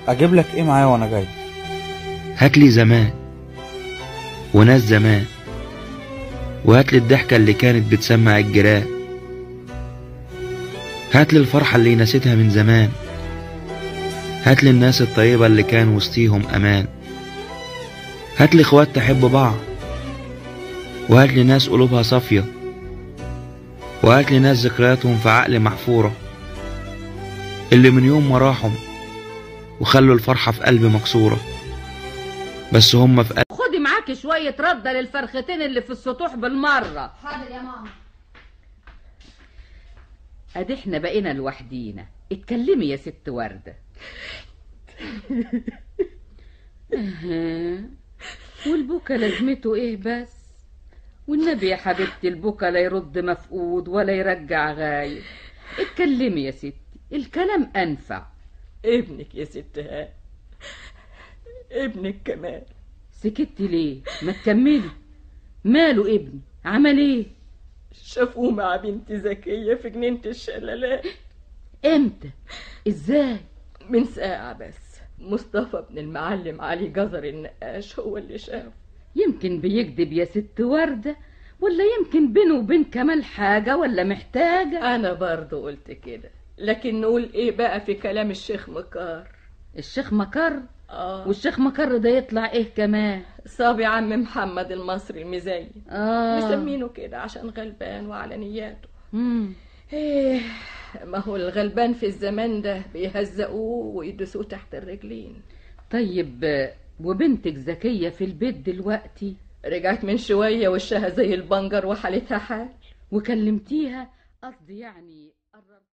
اجيب لك ايه معايا وانا جاي؟ هاتلي زمان وناس زمان، وهاتلي الضحكة اللي كانت بتسمع الجيران، هاتلي الفرحة اللي نسيتها من زمان، هاتلي الناس الطيبة اللي كان وسطيهم أمان، هاتلي اخوات تحب بعض، وهاتلي ناس قلوبها صافية، وهاتلي ناس ذكرياتهم في عقلي محفورة، اللي من يوم ما راحوا وخلوا الفرحة في قلبي مكسورة، بس هم في قلبي. خدي معاكي شوية ردة للفرختين اللي في السطوح بالمرة. حاضر يا ماما. ادي احنا بقينا لوحدينا، اتكلمي يا ست وردة. والبكا لازمته ايه بس؟ والنبي يا حبيبتي البكا لا يرد مفقود ولا يرجع غايب. اتكلمي يا ستي، الكلام انفع. ابنك يا ستها، ابنك كمال. سكتي ليه؟ ما تكملي. ماله ابني؟ عمل ايه؟ شافوه مع بنت زكية في جنينة الشلالات. امتى؟ ازاي؟ من ساعة بس. مصطفى بن المعلم علي جزر النقاش هو اللي شافه. يمكن بيكذب يا ست وردة، ولا يمكن بينه وبين كمال حاجة ولا محتاجة. أنا برضو قلت كده، لكن نقول إيه بقى في كلام الشيخ مكار؟ الشيخ مكر؟ والشيخ مكر ده يطلع إيه كمان؟ صابي عم محمد المصري المزين. مسمينه كده عشان غلبان وعلى نياته. إيه، ما هو الغلبان في الزمان ده بيهزقوه ويدسوه تحت الرجلين. طيب وبنتك زكية في البيت دلوقتي؟ رجعت من شوية وشها زي البنجر وحالتها حال. وكلمتيها؟ قصدي يعني قررت